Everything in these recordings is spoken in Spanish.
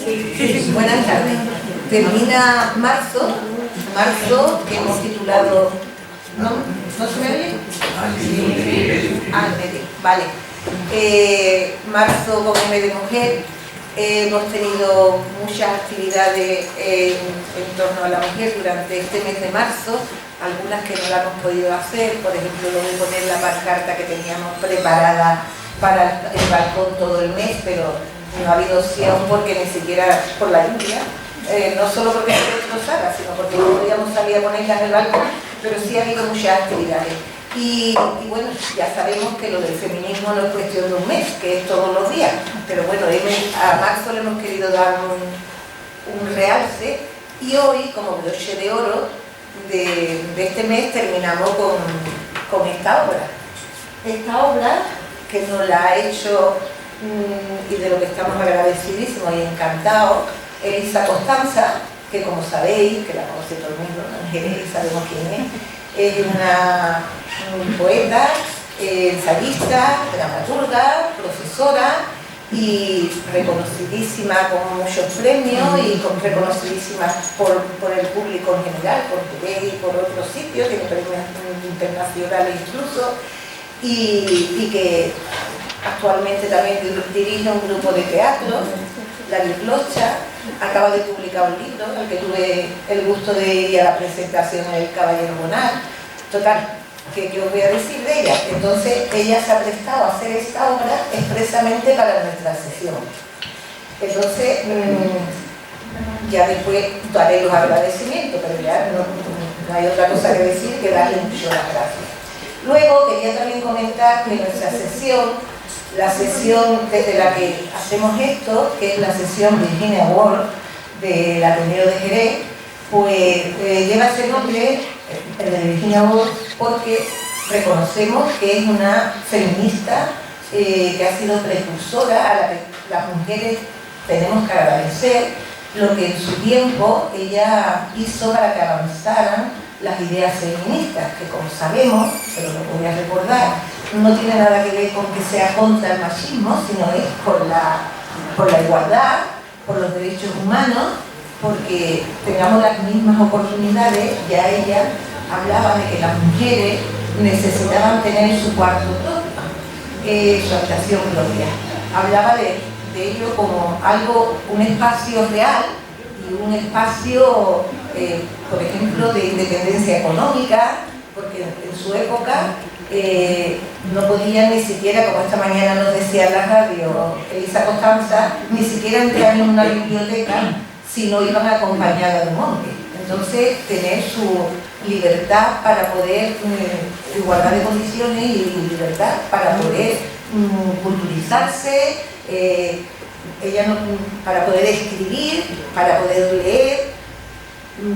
Sí. Buenas tardes. Termina marzo que hemos titulado... ¿No se me oye? Vale. Marzo como mes de mujer. Hemos tenido muchas actividades en torno a la mujer durante este mes de marzo, algunas que no la hemos podido hacer, por ejemplo, lo de poner la pancarta que teníamos preparada para el balcón todo el mes, pero no ha habido opción porque ni siquiera por la lluvia, no solo porque se destrozara, sino porque no podíamos salir a ponerla en el balcón, pero sí ha habido muchas actividades. Y bueno, ya sabemos que lo del feminismo no es cuestión de un mes, que es todos los días, pero bueno, a marzo le hemos querido dar un realce, y hoy, como broche de oro de este mes, terminamos con esta obra. Esta obra que nos la ha hecho, y de lo que estamos agradecidísimos y encantados, Elisa Costanza, que como sabéis, que la conoce todo el mundo, en Jerez sabemos quién es una poeta, ensayista, dramaturga, profesora y reconocidísima con muchos premios y reconocidísima por el público en general, por Jerez y por otros sitios, tiene premios internacionales incluso, y que actualmente también dirige un grupo de teatro, La Biclocha. Acaba de publicar un libro al que tuve el gusto de ir a la presentación en el Caballero Bonal. Total, ¿qué os voy a decir de ella? Entonces ella se ha prestado a hacer esta obra expresamente para nuestra sesión. Entonces ya después daré los agradecimientos, pero ya no hay otra cosa que decir que darle mucho las gracias. Luego quería también comentar que nuestra sesión, la sesión desde la que hacemos esto, que es la sesión Virginia Woolf del Ateneo de Jerez, pues lleva ese nombre, el de Virginia Woolf, porque reconocemos que es una feminista que ha sido precursora, a la que las mujeres tenemos que agradecer lo que en su tiempo ella hizo para que avanzaran las ideas feministas, que como sabemos, pero lo voy a recordar, no tiene nada que ver con que sea contra el machismo, sino es por la igualdad, por los derechos humanos, porque tengamos las mismas oportunidades. Ya ella hablaba de que las mujeres necesitaban tener su cuarto propio, su habitación propia. Hablaba de ello como algo, un espacio real y un espacio, por ejemplo, de independencia económica, porque en su época no podían ni siquiera, como esta mañana nos decía en la radio Elisa Costanza, ni siquiera entrar en una biblioteca si no iban acompañadas de un hombre. Entonces, tener su libertad para poder, igualdad de condiciones y libertad para poder culturizarse, para poder escribir, para poder leer,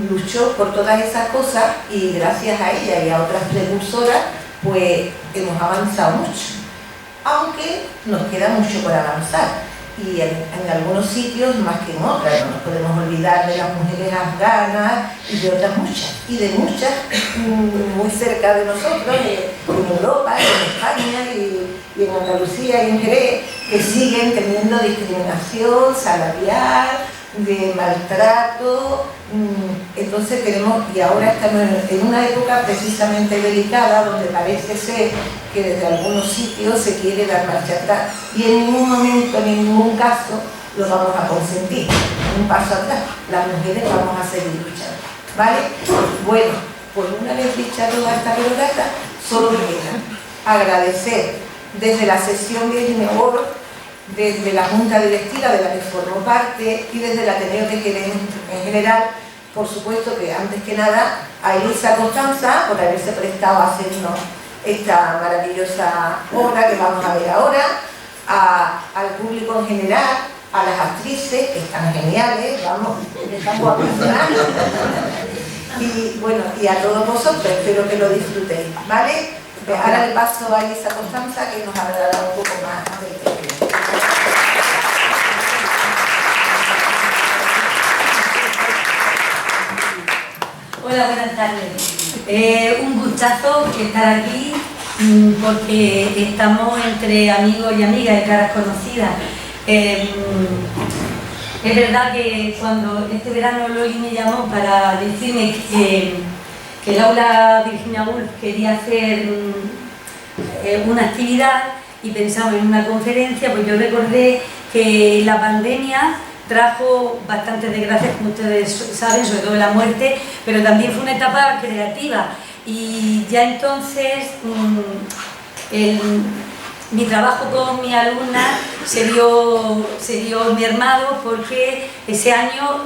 luchó por todas esas cosas, y gracias a ella y a otras precursoras pues hemos avanzado mucho, aunque nos queda mucho por avanzar, y en algunos sitios más que en otros. No nos podemos olvidar de las mujeres afganas y de otras muchas, y de muchas muy cerca de nosotros, en Europa, en España y en Andalucía y en Jerez, que siguen teniendo discriminación salarial, de maltrato. Entonces tenemos, y ahora estamos en una época precisamente delicada, donde parece ser que desde algunos sitios se quiere dar marcha atrás, y en ningún momento, en ningún caso lo vamos a consentir. Un paso atrás, las mujeres vamos a seguir luchando, ¿vale? Bueno, pues una vez dicha toda esta perorata, solo me queda agradecer desde la sesión Virginia Woolf, desde la Junta Directiva de la que formo parte y desde el Ateneo de Jerez en general, por supuesto que antes que nada a Elisa Costanza por haberse prestado a hacernos esta maravillosa obra que vamos a ver ahora, al público en general, a las actrices que están geniales, vamos, están guapísimas, y bueno, y a todos vosotros, espero que lo disfrutéis, ¿vale? Ahora le paso a Elisa Costanza, que nos hablará un poco más del tema. Hola, buenas tardes. Un gustazo estar aquí porque estamos entre amigos y amigas y caras conocidas. Es verdad que cuando este verano Loli me llamó para decirme que el aula Virginia Woolf quería hacer una actividad y pensaba en una conferencia, pues yo recordé que la pandemia trajo bastantes desgracias, como ustedes saben, sobre todo la muerte, pero también fue una etapa creativa y ya entonces mi trabajo con mi alumna se vio mermado porque ese año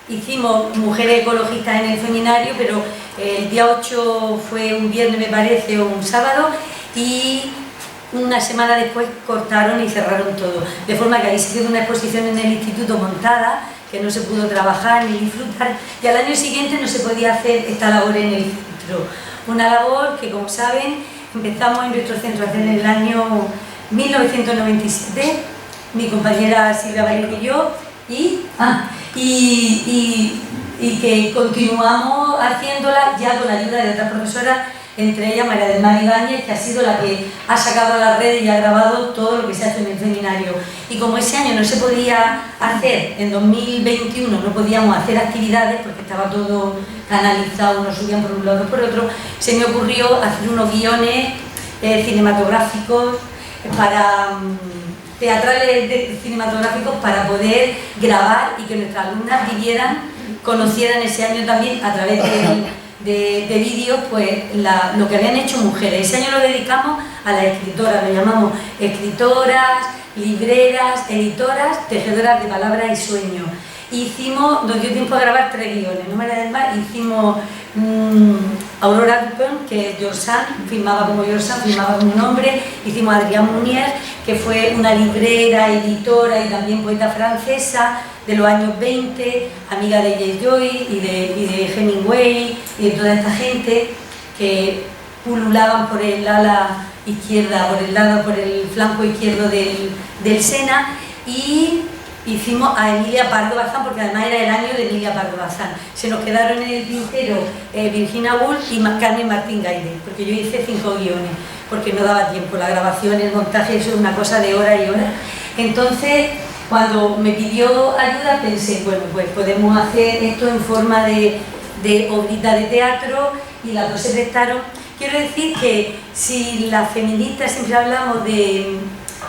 hicimos Mujeres Ecologistas en el Seminario, pero el día 8 fue un viernes, me parece, o un sábado, y una semana después cortaron y cerraron todo. De forma que ahí se quedó una exposición en el instituto montada, que no se pudo trabajar ni disfrutar, y al año siguiente no se podía hacer esta labor en el centro. Una labor que, como saben, empezamos en nuestro centro a hacer en el año 1997, mi compañera Silvia Valero y yo, y que continuamos haciéndola ya con la ayuda de otras profesoras, entre ellas María del Mar Ibáñez, que ha sido la que ha sacado a las redes y ha grabado todo lo que se ha hecho en el seminario. Y como ese año no se podía hacer, en 2021 no podíamos hacer actividades porque estaba todo canalizado, unos subían por un lado por otro, se me ocurrió hacer unos guiones cinematográficos teatrales cinematográficos para poder grabar y que nuestras alumnas conocieran ese año también a través de vídeos pues lo que habían hecho mujeres. Ese año lo dedicamos a las escritoras, lo llamamos escritoras, libreras, editoras, tejedoras de palabras y sueños. Nos dio tiempo a grabar 3 guiones, ¿no? María del Mar, hicimos Aurora Dupont, que es Jorsan, filmaba como Jorsan, filmaba como un hombre, hicimos Adrián Munier, que fue una librera, editora y también poeta francesa de los años 20, amiga de James Joyce y de Hemingway y de toda esta gente que pululaban por el ala izquierda, por el flanco izquierdo del Sena, y hicimos a Emilia Pardo Bazán, porque además era el año de Emilia Pardo Bazán. Se nos quedaron en el tintero Virginia Woolf y Carmen Martín Gaide, porque yo hice 5 guiones, porque no daba tiempo, la grabación, el montaje, eso es una cosa de horas y horas. Entonces, cuando me pidió ayuda, pensé, bueno, pues podemos hacer esto en forma de obrita de teatro, y las dos se prestaron. Quiero decir que si las feministas siempre hablamos de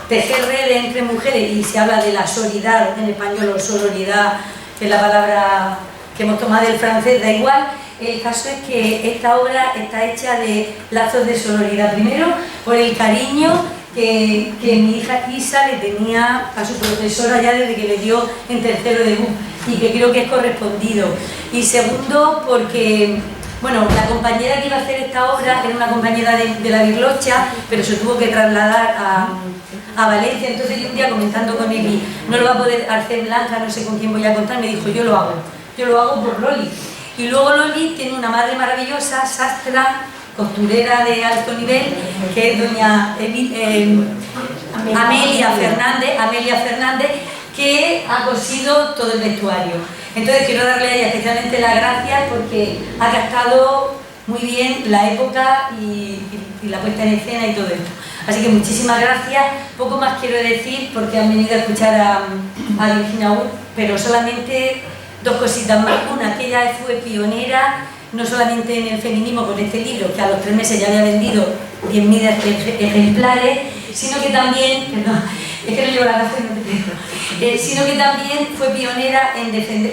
tejer redes entre mujeres y se habla de la sororidad, en español o sororidad, que es la palabra que hemos tomado del francés, da igual. El caso es que esta obra está hecha de lazos de sororidad. Primero, por el cariño que mi hija Isa le tenía a su profesora ya desde que le dio en tercero de BUP, y que creo que es correspondido. Y segundo, porque bueno, la compañera que iba a hacer esta obra era una compañera de la Virlocha, pero se tuvo que trasladar a Valencia. Entonces yo un día comentando con él, no lo va a poder hacer Blanca, no sé con quién voy a contar, me dijo, yo lo hago por Loli. Y luego Loli tiene una madre maravillosa, sastra, costurera de alto nivel, que es doña Amelia Fernández, que ha cosido todo el vestuario. Entonces quiero darle a ella especialmente las gracias porque ha captado muy bien la época y la puesta en escena y todo esto. Así que muchísimas gracias. Poco más quiero decir porque han venido a escuchar a Virginia Woolf, pero solamente 2 cositas más. Una, que ella fue pionera no solamente en el feminismo con este libro, que a los 3 meses ya había vendido 10.000 ejemplares, sino que también, perdón, es que no llevo la gafa y no te entiendo, sino que también fue pionera en defender,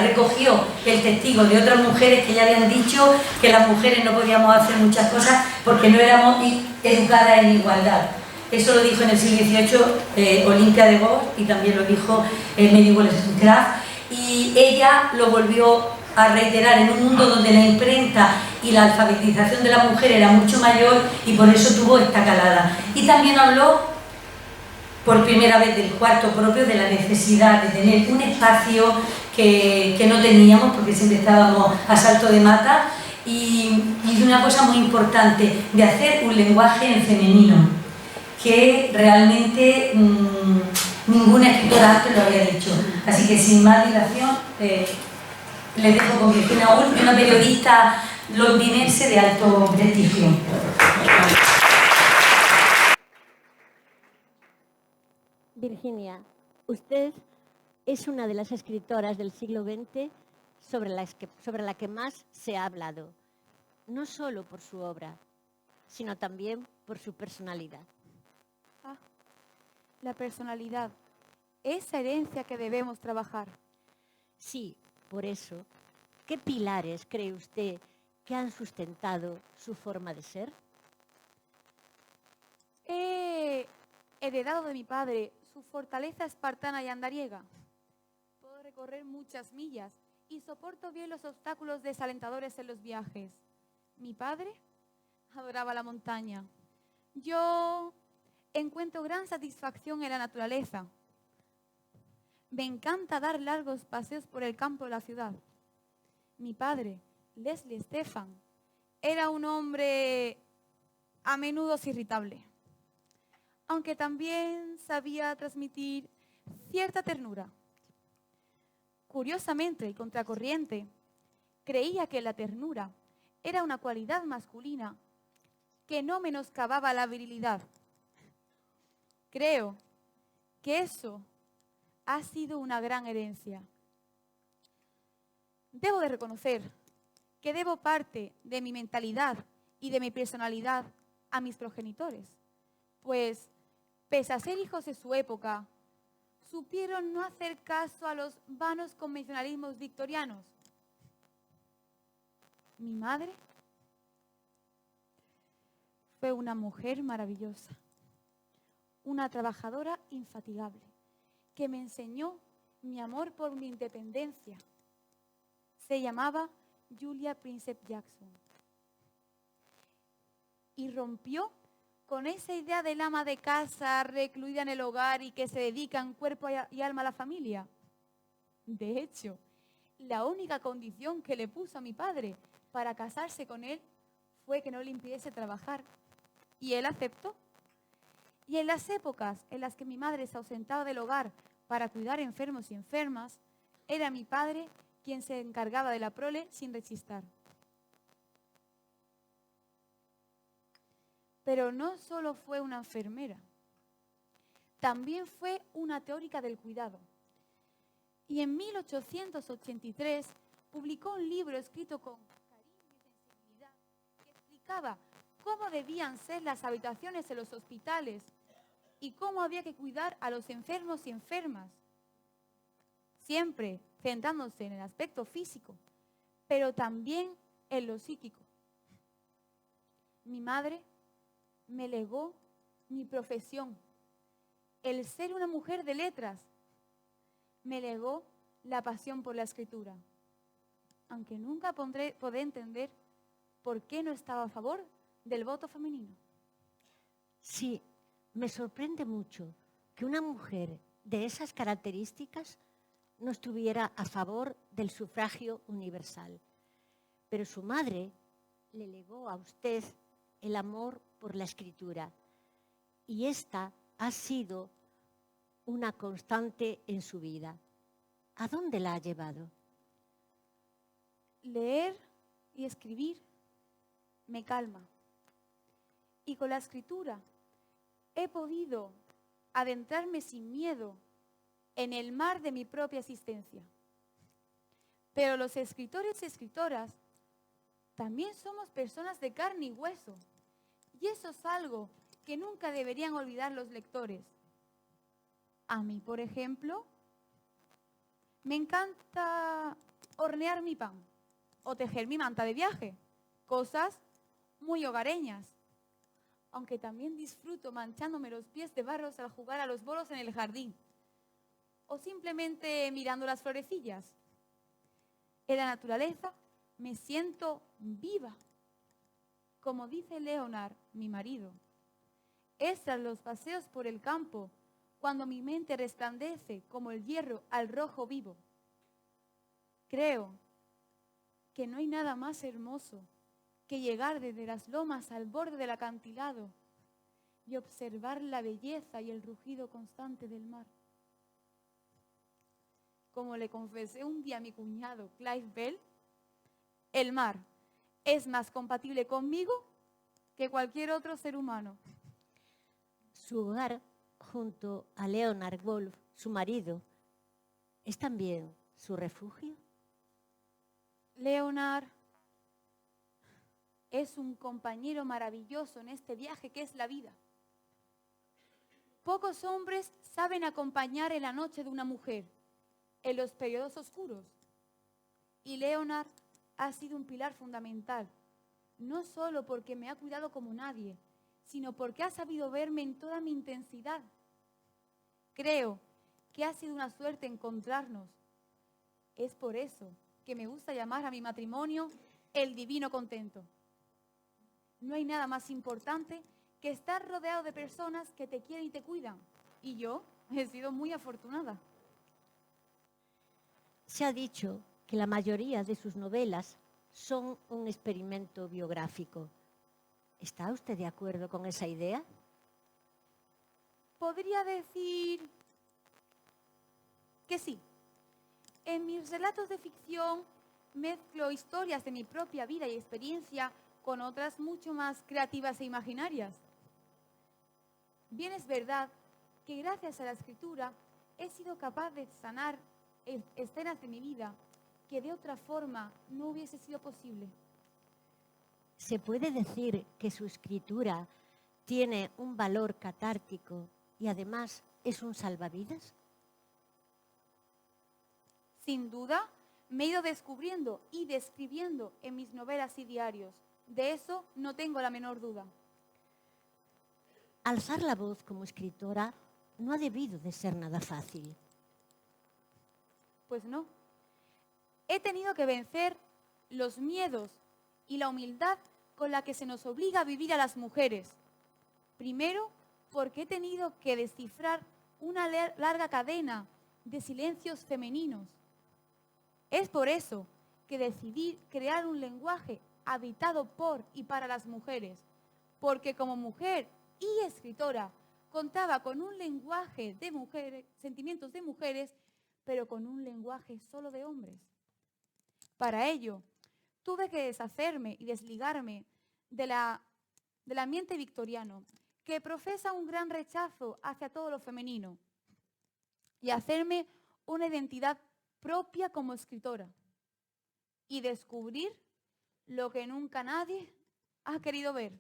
recogió el testigo de otras mujeres que ya habían dicho que las mujeres no podíamos hacer muchas cosas porque no éramos educadas en igualdad. Eso lo dijo en el siglo XVIII Olympia de Gaulle, y también lo dijo Mary Wollstonecraft, y ella lo volvió a reiterar en un mundo donde la imprenta y la alfabetización de la mujer era mucho mayor, y por eso tuvo esta calada. Y también habló por primera vez del cuarto propio, de la necesidad de tener un espacio que no teníamos porque siempre estábamos a salto de mata, y de una cosa muy importante, de hacer un lenguaje en femenino, que realmente ninguna escritora antes lo había dicho. Así que sin más dilación, les dejo con Virginia Woolf, una periodista londinense de alto prestigio. Virginia, usted es una de las escritoras del siglo XX sobre la que más se ha hablado, no solo por su obra, sino también por su personalidad. Ah, la personalidad, esa herencia que debemos trabajar. Sí, por eso, ¿qué pilares cree usted que han sustentado su forma de ser? He heredado de mi padre su fortaleza espartana y andariega. Puedo recorrer muchas millas y soporto bien los obstáculos desalentadores en los viajes. Mi padre adoraba la montaña. Yo encuentro gran satisfacción en la naturaleza. Me encanta dar largos paseos por el campo de la ciudad. Mi padre, Leslie Stephan, era un hombre a menudo irritable, aunque también sabía transmitir cierta ternura. Curiosamente y contracorriente, creía que la ternura era una cualidad masculina que no menoscababa la virilidad. Creo que eso ha sido una gran herencia. Debo de reconocer que debo parte de mi mentalidad y de mi personalidad a mis progenitores, pues, pese a ser hijos de su época, supieron no hacer caso a los vanos convencionalismos victorianos. Mi madre fue una mujer maravillosa, una trabajadora infatigable, que me enseñó mi amor por mi independencia. Se llamaba Julia Princep Jackson y rompió con esa idea del ama de casa recluida en el hogar y que se dedica en cuerpo y alma a la familia. De hecho, la única condición que le puso a mi padre para casarse con él fue que no le impidiese trabajar. Y él aceptó. Y en las épocas en las que mi madre se ausentaba del hogar para cuidar enfermos y enfermas, era mi padre quien se encargaba de la prole sin rechistar. Pero no solo fue una enfermera, también fue una teórica del cuidado. Y en 1883 publicó un libro escrito con cariño y sensibilidad que explicaba cómo debían ser las habitaciones en los hospitales y cómo había que cuidar a los enfermos y enfermas, siempre centrándose en el aspecto físico, pero también en lo psíquico. Mi madre me legó mi profesión, el ser una mujer de letras. Me legó la pasión por la escritura, aunque nunca podré entender por qué no estaba a favor del voto femenino. Sí, me sorprende mucho que una mujer de esas características no estuviera a favor del sufragio universal. Pero su madre le legó a usted el amor por la escritura y esta ha sido una constante en su vida. ¿A dónde la ha llevado? Leer y escribir me calma. Y con la escritura he podido adentrarme sin miedo en el mar de mi propia existencia. Pero los escritores y escritoras también somos personas de carne y hueso. Y eso es algo que nunca deberían olvidar los lectores. A mí, por ejemplo, me encanta hornear mi pan o tejer mi manta de viaje, cosas muy hogareñas. Aunque también disfruto manchándome los pies de barros al jugar a los bolos en el jardín o simplemente mirando las florecillas. En la naturaleza me siento viva. Como dice Leonard, mi marido, es tras los paseos por el campo cuando mi mente resplandece como el hierro al rojo vivo. Creo que no hay nada más hermoso que llegar desde las lomas al borde del acantilado y observar la belleza y el rugido constante del mar. Como le confesé un día a mi cuñado Clive Bell, el mar es más compatible conmigo que cualquier otro ser humano. Su hogar, junto a Leonard Woolf, su marido, ¿Es también su refugio? Leonard es un compañero maravilloso en este viaje que es la vida. Pocos hombres saben acompañar en la noche de una mujer, en los periodos oscuros. Y Leonard ha sido un pilar fundamental, no solo porque me ha cuidado como nadie, sino porque ha sabido verme en toda mi intensidad. Creo que ha sido una suerte encontrarnos. Es por eso que me gusta llamar a mi matrimonio el divino contento. No hay nada más importante que estar rodeado de personas que te quieren y te cuidan. Y yo he sido muy afortunada. Se ha dicho que la mayoría de sus novelas son un experimento biográfico. ¿Está usted de acuerdo con esa idea? Podría decir que sí. En mis relatos de ficción mezclo historias de mi propia vida y experiencia con otras mucho más creativas e imaginarias. Bien es verdad que gracias a la escritura he sido capaz de sanar escenas de mi vida que de otra forma no hubiese sido posible. ¿Se puede decir que su escritura tiene un valor catártico y además es un salvavidas? Sin duda, me he ido descubriendo y describiendo en mis novelas y diarios. De eso no tengo la menor duda. Alzar la voz como escritora no ha debido de ser nada fácil. Pues no. He tenido que vencer los miedos y la humildad con la que se nos obliga a vivir a las mujeres. Primero, porque he tenido que descifrar una larga cadena de silencios femeninos. Es por eso que decidí crear un lenguaje habitado por y para las mujeres, porque como mujer y escritora contaba con un lenguaje de mujeres, sentimientos de mujeres, pero con un lenguaje solo de hombres. Para ello, tuve que deshacerme y desligarme del ambiente victoriano, que profesa un gran rechazo hacia todo lo femenino, y hacerme una identidad propia como escritora, y descubrir lo que nunca nadie ha querido ver,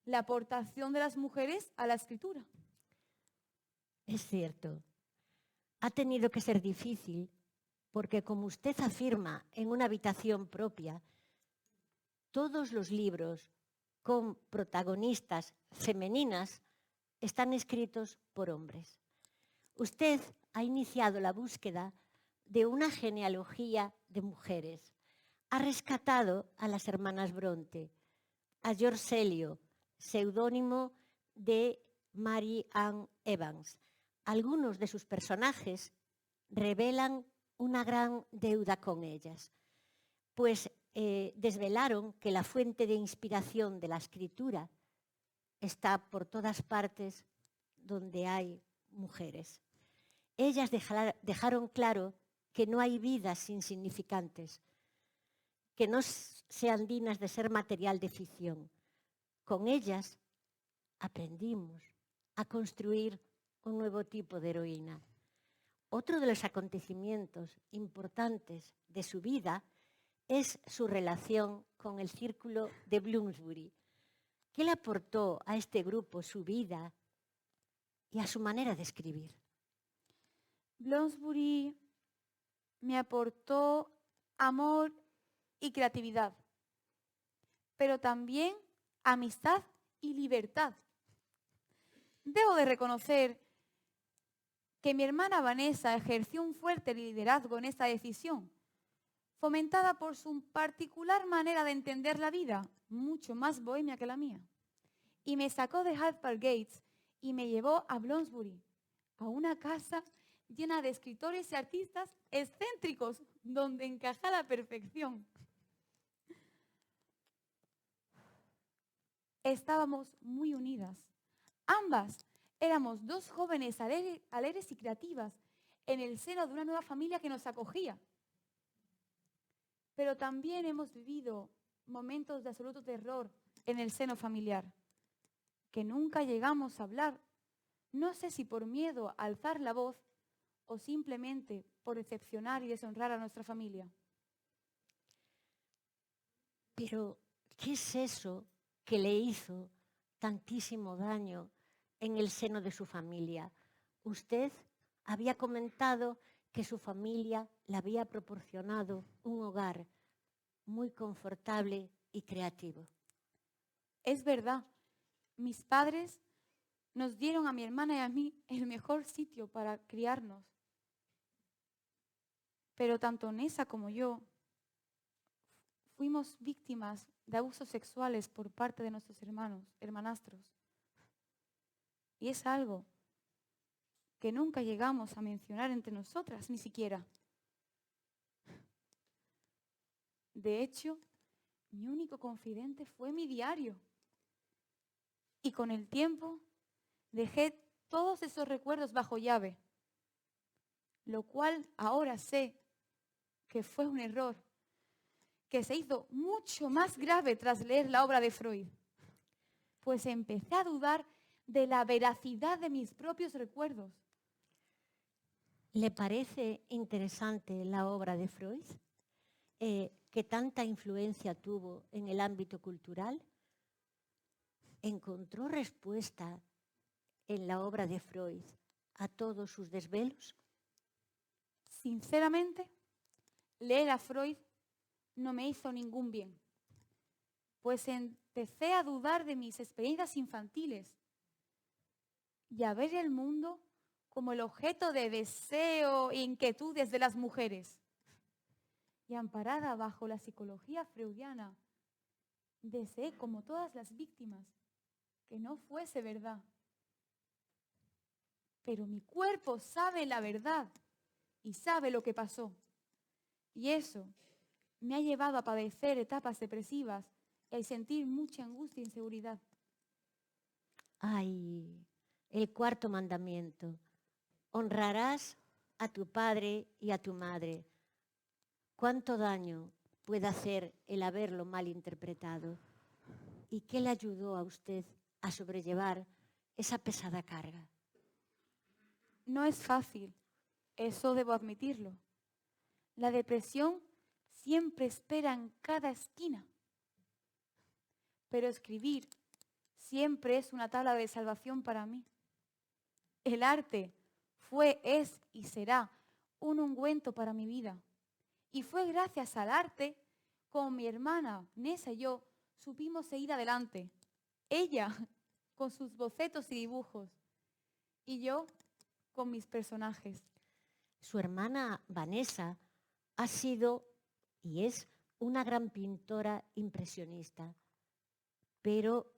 la aportación de las mujeres a la escritura. Es cierto. Ha tenido que ser difícil porque, como usted afirma en una habitación propia, todos los libros con protagonistas femeninas están escritos por hombres. Usted ha iniciado la búsqueda de una genealogía de mujeres. Ha rescatado a las hermanas Bronte, a George Selio, seudónimo de Mary Ann Evans. Algunos de sus personajes revelan una gran deuda con ellas, pues desvelaron que la fuente de inspiración de la escritura está por todas partes donde hay mujeres. Ellas dejaron claro que no hay vidas insignificantes, que no sean dignas de ser material de ficción. Con ellas aprendimos a construir un nuevo tipo de heroína. Otro de los acontecimientos importantes de su vida es su relación con el Círculo de Bloomsbury. ¿Qué le aportó a este grupo su vida y a su manera de escribir? Bloomsbury me aportó amor y creatividad, pero también amistad y libertad. Debo de reconocer que mi hermana Vanessa ejerció un fuerte liderazgo en esta decisión, fomentada por su particular manera de entender la vida, mucho más bohemia que la mía. Y me sacó de Hyde Park Gates y me llevó a Bloomsbury, a una casa llena de escritores y artistas excéntricos, donde encaja a la perfección. Estábamos muy unidas. Ambas éramos dos jóvenes alegres y creativas en el seno de una nueva familia que nos acogía. Pero también hemos vivido momentos de absoluto terror en el seno familiar, que nunca llegamos a hablar. No sé si por miedo a alzar la voz o simplemente por decepcionar y deshonrar a nuestra familia. Pero, ¿qué es eso que le hizo tantísimo daño en el seno de su familia? Usted había comentado que su familia le había proporcionado un hogar muy confortable y creativo. Es verdad, mis padres nos dieron a mi hermana y a mí el mejor sitio para criarnos. Pero tanto Nessa como yo fuimos víctimas de abusos sexuales por parte de nuestros hermanastros. Y es algo que nunca llegamos a mencionar entre nosotras, ni siquiera. De hecho, mi único confidente fue mi diario. Y con el tiempo dejé todos esos recuerdos bajo llave, lo cual ahora sé que fue un error, que se hizo mucho más grave tras leer la obra de Freud, pues empecé a dudar de la veracidad de mis propios recuerdos. ¿Le parece interesante la obra de Freud? ¿Que tanta influencia tuvo en el ámbito cultural? ¿Encontró respuesta en la obra de Freud a todos sus desvelos? Sinceramente, leer a Freud no me hizo ningún bien, pues empecé a dudar de mis experiencias infantiles y a ver el mundo como el objeto de deseo e inquietudes de las mujeres. Y amparada bajo la psicología freudiana, deseé, como todas las víctimas, que no fuese verdad. Pero mi cuerpo sabe la verdad y sabe lo que pasó. Y eso me ha llevado a padecer etapas depresivas y a sentir mucha angustia e inseguridad. Ay, el cuarto mandamiento. Honrarás a tu padre y a tu madre. ¿Cuánto daño puede hacer el haberlo mal interpretado? ¿Y qué le ayudó a usted a sobrellevar esa pesada carga? No es fácil, eso debo admitirlo. La depresión siempre espera en cada esquina. Pero escribir siempre es una tabla de salvación para mí. El arte fue, es y será un ungüento para mi vida. Y fue gracias al arte como mi hermana Nessa y yo supimos seguir adelante. Ella con sus bocetos y dibujos y yo con mis personajes. Su hermana Vanessa ha sido y es una gran pintora impresionista, pero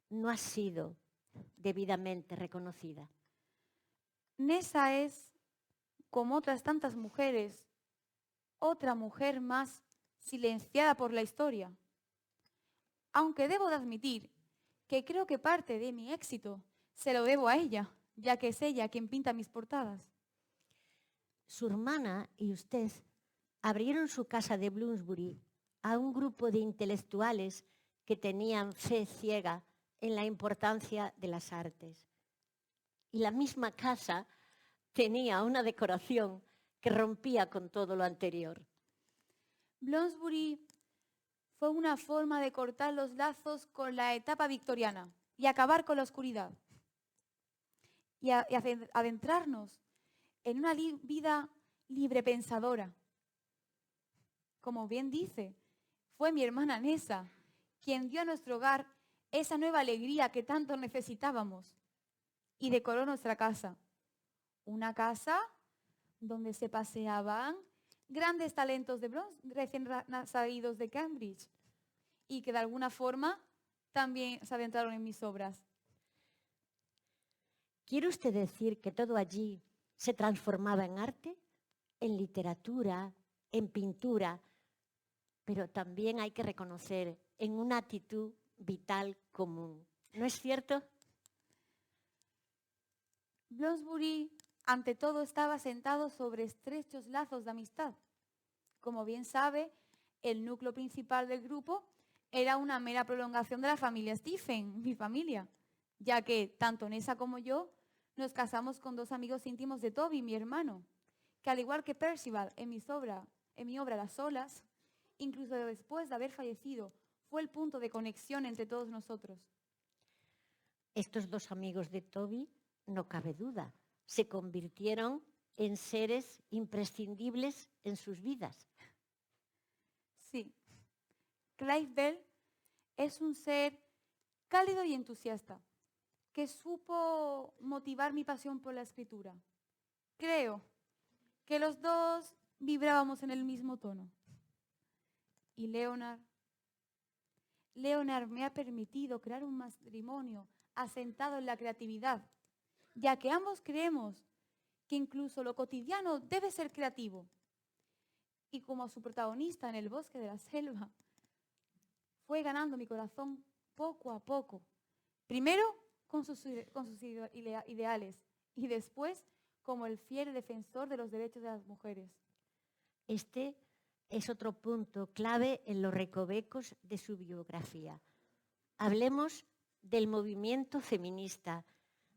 no ha sido debidamente reconocida. Nessa es, como otras tantas mujeres, otra mujer más silenciada por la historia. Aunque debo de admitir que creo que parte de mi éxito se lo debo a ella, ya que es ella quien pinta mis portadas. Su hermana y usted abrieron su casa de Bloomsbury a un grupo de intelectuales que tenían fe ciega en la importancia de las artes. Y la misma casa tenía una decoración que rompía con todo lo anterior. Bloomsbury fue una forma de cortar los lazos con la etapa victoriana y acabar con la oscuridad. Y adentrarnos en una vida librepensadora. Como bien dice, fue mi hermana Nessa quien dio a nuestro hogar esa nueva alegría que tanto necesitábamos y decoró nuestra casa. Una casa donde se paseaban grandes talentos de bronce recién salidos de Cambridge y que de alguna forma también se adentraron en mis obras. ¿Quiere usted decir que todo allí se transformaba en arte, en literatura, en pintura, pero también hay que reconocer en una actitud vital común? ¿No es cierto? Bloomsbury, ante todo, estaba sentado sobre estrechos lazos de amistad. Como bien sabe, el núcleo principal del grupo era una mera prolongación de la familia Stephen, mi familia, ya que tanto Nessa como yo nos casamos con dos amigos íntimos de Toby, mi hermano, que al igual que Percival en mi obra Las olas, incluso después de haber fallecido, fue el punto de conexión entre todos nosotros. Estos dos amigos de Toby, no cabe duda, se convirtieron en seres imprescindibles en sus vidas. Sí, Clive Bell es un ser cálido y entusiasta que supo motivar mi pasión por la escritura. Creo que los dos vibrábamos en el mismo tono. Y Leonard me ha permitido crear un matrimonio asentado en la creatividad, ya que ambos creemos que incluso lo cotidiano debe ser creativo. Y como su protagonista en El bosque de la selva, fue ganando mi corazón poco a poco. Primero con sus ideales y después como el fiel defensor de los derechos de las mujeres. Este es otro punto clave en los recovecos de su biografía. Hablemos del movimiento feminista,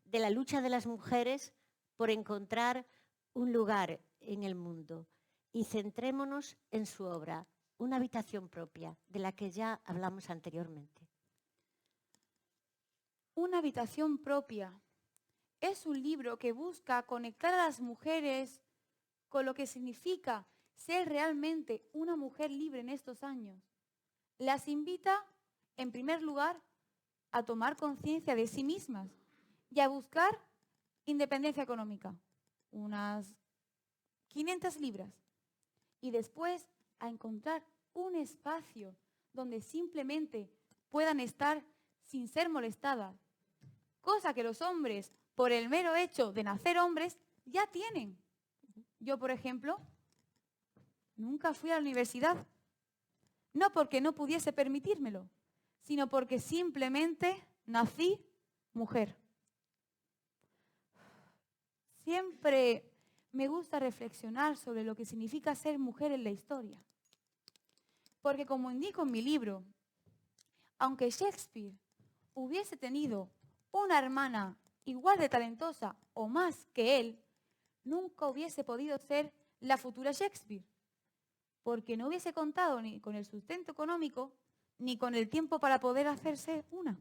de la lucha de las mujeres por encontrar un lugar en el mundo y centrémonos en su obra, Una habitación propia, de la que ya hablamos anteriormente. Una habitación propia es un libro que busca conectar a las mujeres con lo que significa ser realmente una mujer libre en estos años. Las invita, en primer lugar, a tomar conciencia de sí mismas y a buscar independencia económica, unas 500 libras, y después a encontrar un espacio donde simplemente puedan estar sin ser molestadas, cosa que los hombres, por el mero hecho de nacer hombres, ya tienen. Yo, por ejemplo, nunca fui a la universidad, no porque no pudiese permitírmelo, sino porque simplemente nací mujer. Siempre me gusta reflexionar sobre lo que significa ser mujer en la historia. Porque como indico en mi libro, aunque Shakespeare hubiese tenido una hermana igual de talentosa o más que él, nunca hubiese podido ser la futura Shakespeare, porque no hubiese contado ni con el sustento económico ni con el tiempo para poder hacerse una.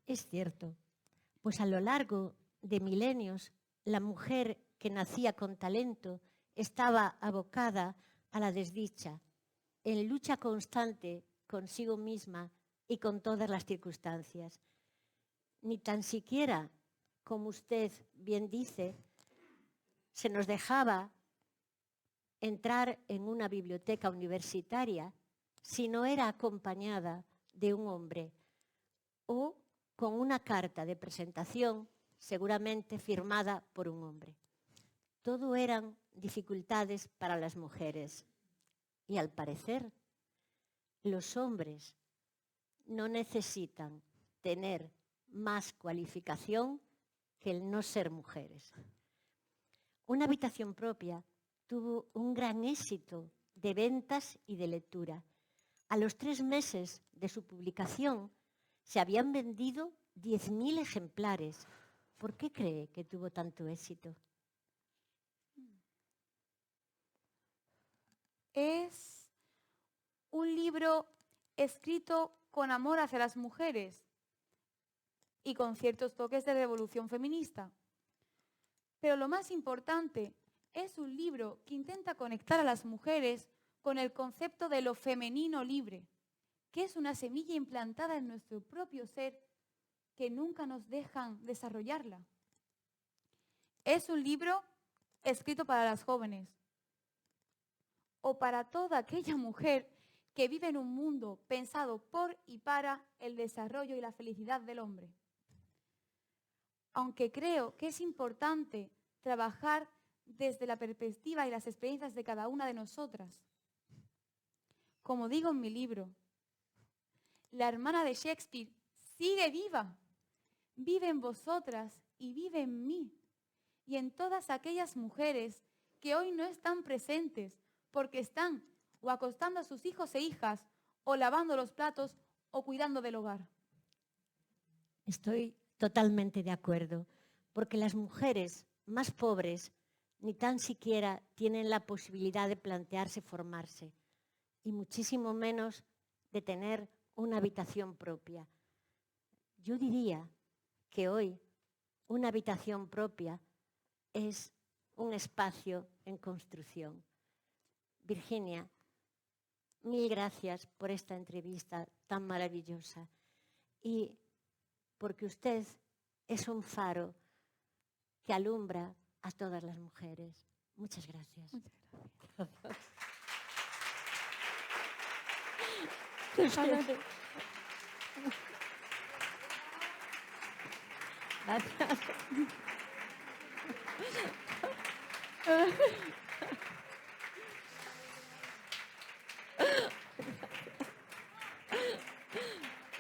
Es cierto, pues a lo largo de milenios, la mujer que nacía con talento estaba abocada a la desdicha, en lucha constante consigo misma y con todas las circunstancias. Ni tan siquiera, como usted bien dice, se nos dejaba entrar en una biblioteca universitaria si no era acompañada de un hombre o con una carta de presentación seguramente firmada por un hombre. Todo eran dificultades para las mujeres. Y al parecer, los hombres no necesitan tener más cualificación que el no ser mujeres. Una habitación propia tuvo un gran éxito de ventas y de lectura. A los 3 meses de su publicación se habían vendido 10.000 ejemplares. ¿Por qué cree que tuvo tanto éxito? Es un libro escrito con amor hacia las mujeres y con ciertos toques de revolución feminista. Pero lo más importante, es un libro que intenta conectar a las mujeres con el concepto de lo femenino libre, que es una semilla implantada en nuestro propio ser que nunca nos dejan desarrollarla. Es un libro escrito para las jóvenes o para toda aquella mujer que vive en un mundo pensado por y para el desarrollo y la felicidad del hombre. Aunque creo que es importante trabajar desde la perspectiva y las experiencias de cada una de nosotras. Como digo en mi libro, la hermana de Shakespeare sigue viva, vive en vosotras y vive en mí y en todas aquellas mujeres que hoy no están presentes porque están o acostando a sus hijos e hijas o lavando los platos o cuidando del hogar. Estoy totalmente de acuerdo, porque las mujeres más pobres ni tan siquiera tienen la posibilidad de plantearse formarse, y muchísimo menos de tener una habitación propia. Yo diría que hoy una habitación propia es un espacio en construcción. Virginia, mil gracias por esta entrevista tan maravillosa y porque usted es un faro que alumbra a todas las mujeres. Muchas gracias. Muchas gracias. Gracias.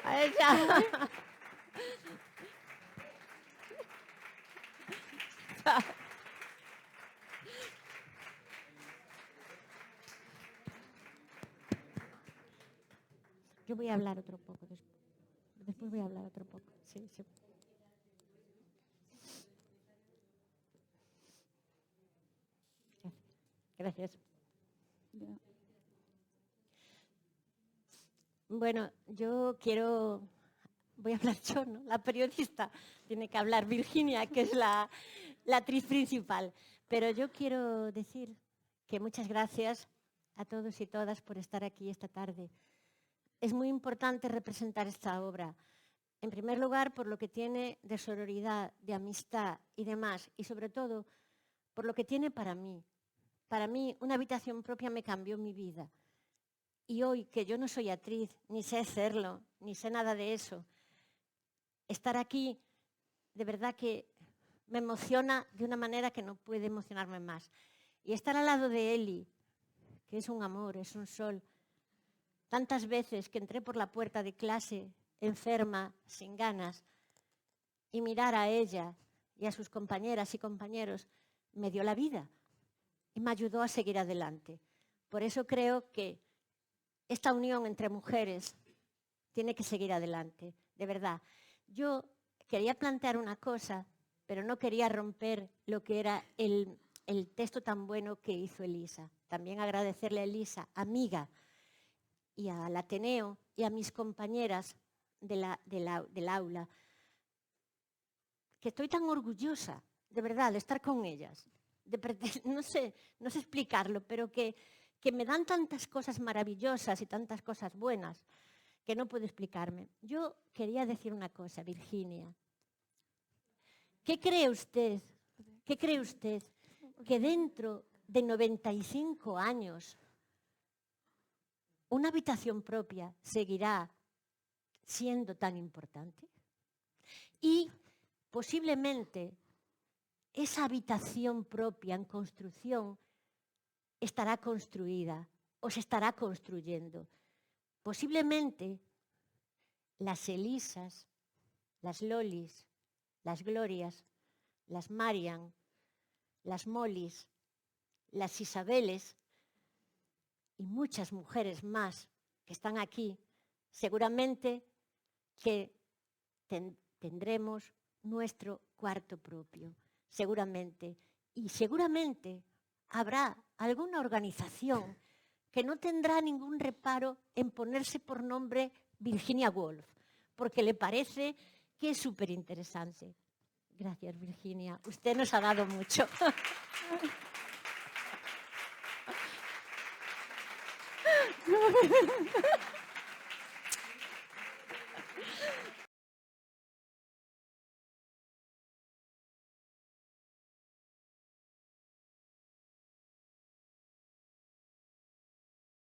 A ella. Yo voy a hablar otro poco después. Después voy a hablar otro poco. Sí, sí. Gracias. Bueno, voy a hablar yo, ¿no? La periodista tiene que hablar Virginia, que es la actriz principal. Pero yo quiero decir que muchas gracias a todos y todas por estar aquí esta tarde. Es muy importante representar esta obra. En primer lugar, por lo que tiene de sororidad, de amistad y demás, y sobre todo, por lo que tiene para mí. Para mí, una habitación propia me cambió mi vida. Y hoy, que yo no soy actriz, ni sé serlo, ni sé nada de eso, estar aquí, de verdad que me emociona de una manera que no puede emocionarme más. Y estar al lado de Eli, que es un amor, es un sol. Tantas veces que entré por la puerta de clase, enferma, sin ganas, y mirar a ella y a sus compañeras y compañeros, me dio la vida y me ayudó a seguir adelante. Por eso creo que esta unión entre mujeres tiene que seguir adelante, de verdad. Yo quería plantear una cosa, pero no quería romper lo que era el texto tan bueno que hizo Elisa. También agradecerle a Elisa, amiga, y al Ateneo y a mis compañeras del aula, que estoy tan orgullosa, de verdad, de estar con ellas. No sé explicarlo, pero que me dan tantas cosas maravillosas y tantas cosas buenas que no puedo explicarme. Yo quería decir una cosa, Virginia. ¿Qué cree usted? ¿Qué cree usted que dentro de 95 años una habitación propia seguirá siendo tan importante? Y posiblemente esa habitación propia en construcción estará construida o se estará construyendo. Posiblemente las Elisas, las Lolis, las Glorias, las Marian, las Molis, las Isabeles y muchas mujeres más que están aquí, seguramente que tendremos nuestro cuarto propio, seguramente. Y seguramente habrá alguna organización que no tendrá ningún reparo en ponerse por nombre Virginia Woolf, porque le parece que es súper interesante. Gracias, Virginia. Usted nos ha dado mucho.